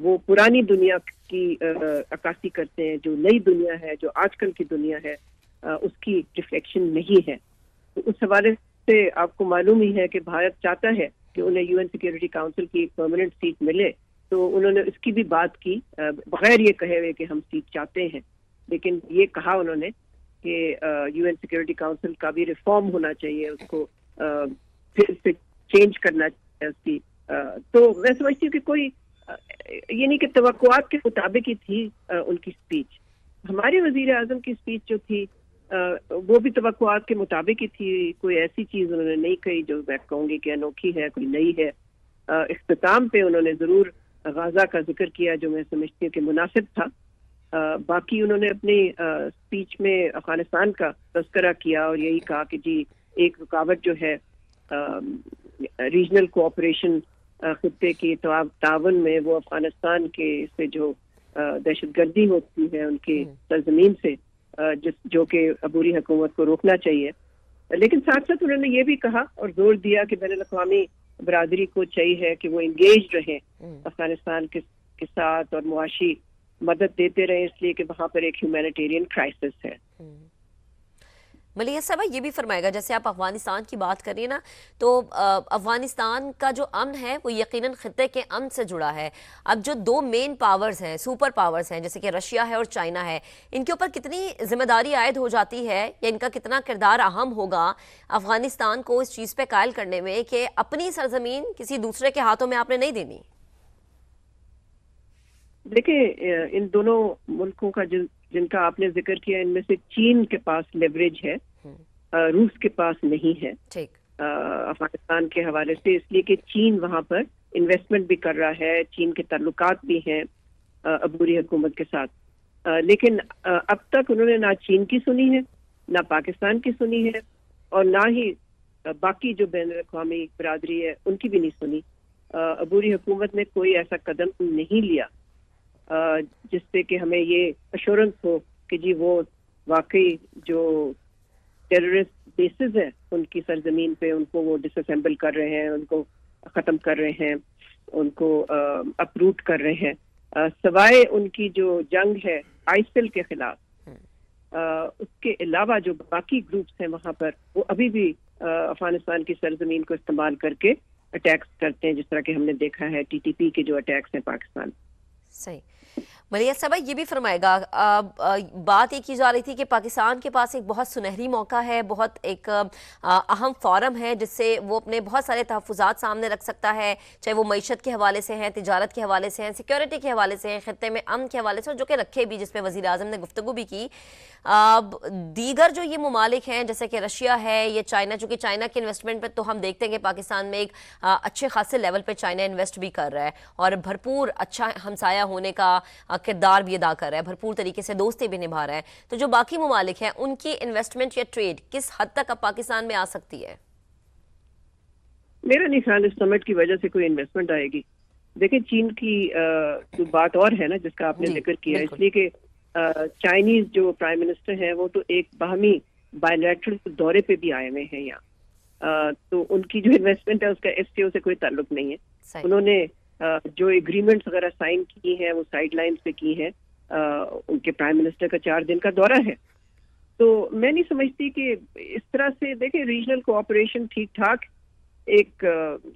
وہ پرانی دنیا کی عکاسی کرتے ہیں. جو نئی دنیا ہے, جو آج کل کی دنیا ہے, اس کی ریفلیکشن نہیں ہے. تو اس حوالے سے آپ کو معلوم ہی ہے کہ بھارت چاہتا ہے کہ انہیں یو این سیکورٹی کاؤنسل کی ایک پرماننٹ سیٹ ملے. تو انہوں نے اس کی بھی بات کی بغیر یہ کہے ہوئے کہ ہم سیٹ چاہتے ہیں, لیکن یہ کہا انہوں نے کہ یو این سیکورٹی کاؤنسل کا بھی ریفارم ہونا چاہیے, اس کو پھر سے چینج کرنا چاہیے اس کی. تو میں سمجھتی ہوں کہ کوئی یہ نہیں کہ توقعات کے مطابق ہی تھی ان کی اسپیچ. ہمارے وزیر اعظم کی اسپیچ جو تھی وہ بھی توقعات کے مطابق ہی تھی. کوئی ایسی چیز انہوں نے نہیں کہی جو میں کہوں گی کہ انوکھی ہے, کوئی نئی ہے. اختتام پہ انہوں نے ضرور غزہ کا ذکر کیا جو میں سمجھتی ہوں کہ مناسب تھا. باقی انہوں نے اپنی اسپیچ میں افغانستان کا تذکرہ کیا اور یہی کہا کہ جی ایک رکاوٹ جو ہے ریجنل کوآپریشن خطے کی تعاون میں وہ افغانستان کے سے جو دہشت گردی ہوتی ہے ان کی سرزمین سے, جو کہ عبوری حکومت کو روکنا چاہیے. لیکن ساتھ ساتھ انہوں نے یہ بھی کہا اور زور دیا کہ بین الاقوامی برادری کو چاہیے کہ وہ انگیج رہیں افغانستان کے ساتھ اور معاشی مدد دیتے رہیں, اس لیے کہ وہاں پر ایک ہیومینیٹیرین کرائسس ہے. ملیحہ صاحبہ یہ بھی فرمائے گا, جیسے آپ افغانستان کی بات کریے نا, تو افغانستان کا جو امن ہے وہ یقیناً خطے کے امن سے جڑا ہے. اب جو دو مین پاورز ہیں, سپر پاورز ہیں, جیسے کہ رشیا ہے اور چائنا ہے, ان کے اوپر کتنی ذمہ داری عائد ہو جاتی ہے یا ان کا کتنا کردار اہم ہوگا افغانستان کو اس چیز پہ قائل کرنے میں کہ اپنی سرزمین کسی دوسرے کے ہاتھوں میں آپ نے نہیں دینی؟ دیکھیں ان دونوں ملکوں کا جن کا آپ نے ذکر کیا, ان میں سے چین کے پاس لیوریج ہے, روس کے پاس نہیں ہے افغانستان کے حوالے سے, اس لیے کہ چین وہاں پر انویسٹمنٹ بھی کر رہا ہے, چین کے تعلقات بھی ہیں عبوری حکومت کے ساتھ. لیکن اب تک انہوں نے نہ چین کی سنی ہے, نہ پاکستان کی سنی ہے, اور نہ ہی باقی جو بین الاقوامی برادری ہے ان کی بھی نہیں سنی. عبوری حکومت نے کوئی ایسا قدم نہیں لیا جس سے کہ ہمیں یہ ایشورنس ہو کہ جی وہ واقعی جو ٹیررسٹ بیسز ہیں ان کی سرزمین پہ ان کو وہ ڈس اسمبل کر رہے ہیں, ان کو ختم کر رہے ہیں, ان کو اپروٹ کر رہے ہیں, سوائے ان کی جو جنگ ہے آئسل کے خلاف. اس کے علاوہ جو باقی گروپس ہیں وہاں پر وہ ابھی بھی افغانستان کی سرزمین کو استعمال کر کے اٹیکس کرتے ہیں, جس طرح کہ ہم نے دیکھا ہے ٹی ٹی پی کے جو اٹیکس ہیں پاکستان. صحیح. ملیحہ صاحبہ یہ بھی فرمائے گا, بات یہ کی جا رہی تھی کہ پاکستان کے پاس ایک بہت سنہری موقع ہے, بہت ایک اہم فورم ہے جس سے وہ اپنے بہت سارے تحفظات سامنے رکھ سکتا ہے, چاہے وہ معیشت کے حوالے سے ہیں, تجارت کے حوالے سے ہیں, سیکیورٹی کے حوالے سے ہیں, خطے میں امن کے حوالے سے, اور جو کہ رکھے بھی, جس پہ وزیر اعظم نے گفتگو بھی کی. دیگر جو یہ ممالک ہیں جیسے کہ رشیا ہے یا چائنا, چونکہ چائنا کے انویسٹمنٹ پہ تو ہم دیکھتے ہیں کہ پاکستان میں ایک اچھے خاصے لیول پہ چائنا انویسٹ بھی کر رہا ہے اور بھرپور اچھا ہمسایہ ہونے کا کردار بھی ادا کر رہا ہے, بھرپور طریقے سے دوستی بھی نبھا رہا ہے. تو جو باقی ممالک ہیں ان کی انویسٹمنٹ یا ٹریڈ کس حد تک اب پاکستان میں آ سکتی ہے؟ میرا نہیں خیال اس سمٹ کی وجہ سے کوئی انویسٹمنٹ آئے گی. دیکھیں چین کی جو بات اور ہے نا جس کا آپ نے ذکر کیا, اس لیے کہ چائنیز جو پرائم منسٹر ہیں وہ تو ایک باہمی بائی لیٹرل دورے پہ بھی آئے ہوئے ہیں یہاں, تو ان کی جو انویسٹمنٹ ہے اس کا ایس ٹی او سے کوئی تعلق نہیں ہے. انہوں نے جو ایگریمنٹس وغیرہ سائن کی ہیں وہ سائڈ لائنز پہ کی ہیں, ان کے پرائم منسٹر کا 4 دن کا دورہ ہے. تو میں نہیں سمجھتی کہ اس طرح سے, دیکھیں ریجنل کوآپریشن ٹھیک ٹھاک ایک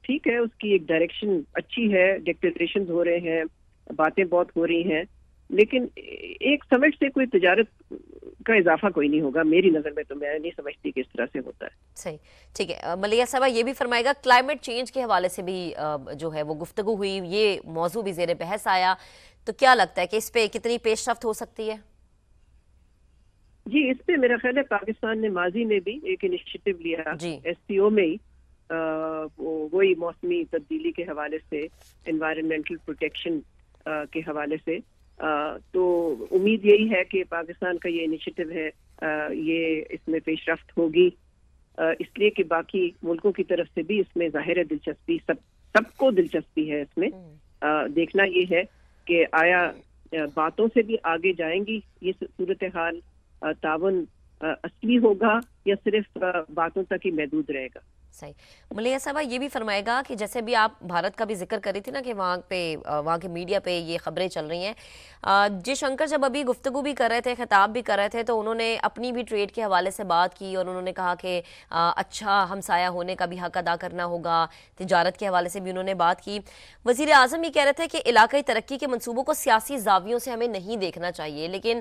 ٹھیک ہے, اس کی ایک ڈائریکشن اچھی ہے, ڈکلیریشنز ہو رہے ہیں, باتیں بہت ہو رہی ہیں, لیکن ایک سمٹ سے کوئی تجارت کا اضافہ کوئی نہیں ہوگا میری نظر میں. تو میں نہیں سمجھتی کہ اس طرح سے ہوتا ہے. صحیح, ٹھیک ہے. ملیحہ صاحبہ یہ بھی فرمائے گا, کلائمیٹ چینج کے حوالے سے بھی جو ہے وہ گفتگو ہوئی, یہ موضوع بھی زیر بحث آیا, تو کیا لگتا ہے کہ اس پہ کتنی پیش رفت ہو سکتی ہے؟ جی اس پہ میرا خیال ہے پاکستان نے ماضی میں بھی ایک انیشیٹو لیا ایس سی او میں ہی, وہی موسمی تبدیلی کے حوالے سے, انوائرمنٹل پروٹیکشن کے حوالے سے. تو امید یہی ہے کہ پاکستان کا یہ انیشیٹو ہے یہ اس میں پیش رفت ہوگی, اس لیے کہ باقی ملکوں کی طرف سے بھی اس میں ظاہر ہے دلچسپی, سب کو دلچسپی ہے اس میں. دیکھنا یہ ہے کہ آیا باتوں سے بھی آگے جائیں گی یہ صورتحال, تعاون اصلی ہوگا یا صرف باتوں تک ہی محدود رہے گا؟ صحیح. ملیحہ صاحبہ یہ بھی فرمائے گا کہ جیسے بھی آپ بھارت کا بھی ذکر کر رہی تھی نا کہ وہاں کے میڈیا پہ یہ خبریں چل رہی ہیں. جی شنکر جب ابھی گفتگو بھی کر رہے تھے، خطاب بھی کر رہے تھے، تو انہوں نے اپنی بھی ٹریڈ کے حوالے سے بات کی اور انہوں نے کہا کہ اچھا ہمسایہ ہونے کا بھی حق ادا کرنا ہوگا. تجارت کے حوالے سے بھی انہوں نے بات کی. وزیر اعظم یہ کہہ رہے تھے کہ علاقائی ترقی کے منصوبوں کو سیاسی زاویوں سے ہمیں نہیں دیکھنا چاہیے، لیکن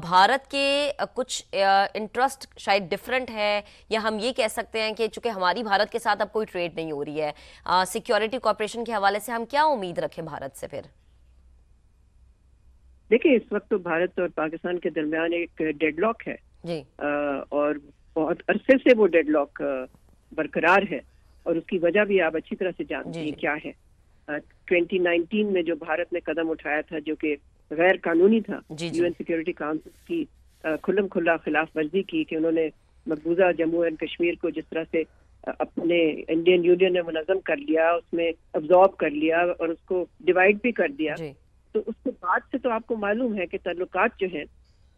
بھارت کے کچھ انٹرسٹ شاید ڈیفرنٹ ہے، یا ہم یہ کہہ سکتے ہیں کہ چونکہ ہماری بھارت کے ساتھ اب کوئی ٹریڈ نہیں ہو رہی ہے، سیکیورٹی کوآپریشن کے حوالے سے ہم کیا امید رکھیں بھارت سے پھر؟ دیکھیں اس وقت تو بھارت اور پاکستان کے درمیان ایک ڈیڈ لاک ہے جی، اور بہت عرصے سے وہ ڈیڈ لاک برقرار ہے، اور اس کی وجہ بھی آپ اچھی طرح سے جانتے ہیں کیا ہے. 2019 میں جو بھارت نے قدم اٹھایا تھا جو کہ غیر قانونی تھا، یو این سیکیورٹی کاؤنسل کی کھلم کھلا خلاف ورزی کی کہ انہوں نے مقبوضہ جموں اینڈ کشمیر کو جس طرح سے اپنے انڈین یونین نے منظم کر لیا، اس میں ابزارب کر لیا اور اس کو ڈیوائڈ بھی کر دیا. تو اس کے بعد سے تو آپ کو معلوم ہے کہ تعلقات جو ہیں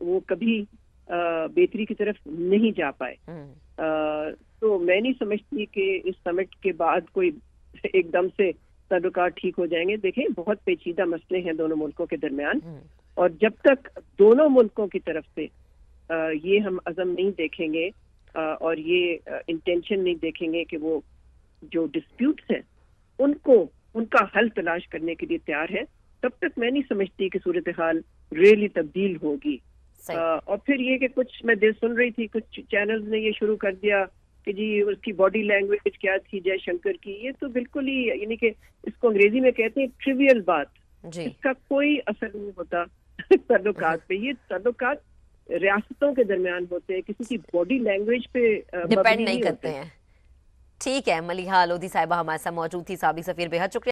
وہ کبھی بہتری کی طرف نہیں جا پائے. تو میں نہیں سمجھتی کہ اس سمٹ کے بعد کوئی ایک دم سے تعلقات ٹھیک ہو جائیں گے. دیکھیں بہت پیچیدہ مسئلے ہیں دونوں ملکوں کے درمیان، اور جب تک دونوں ملکوں کی طرف سے یہ ہم عزم نہیں دیکھیں گے اور یہ انٹینشن نہیں دیکھیں گے کہ وہ جو ڈسپیوٹس ہیں ان کا حل تلاش کرنے کے لیے تیار ہے، تب تک میں نہیں سمجھتی کہ صورتحال ریلی تبدیل ہوگی. اور پھر یہ کہ کچھ میں سن رہی تھی کچھ چینلز نے یہ شروع کر دیا کہ جی اس کی باڈی لینگویج کیا تھی جے شنکر کی. یہ تو بالکل ہی یعنی کہ اس کو انگریزی میں کہتے ہیں ٹریویل بات، اس کا کوئی اثر نہیں ہوتا تعلقات پہ. یہ تعلقات ریاستوں کے درمیان ہوتے ہیں، کسی کی باڈی لینگویج پہ ڈیپینڈ نہیں کرتے ہیں. ٹھیک ہے، ملیحہ لودھی صاحبہ ہمارے ساتھ موجود تھی، سابق سفیر. بے حد شکریہ.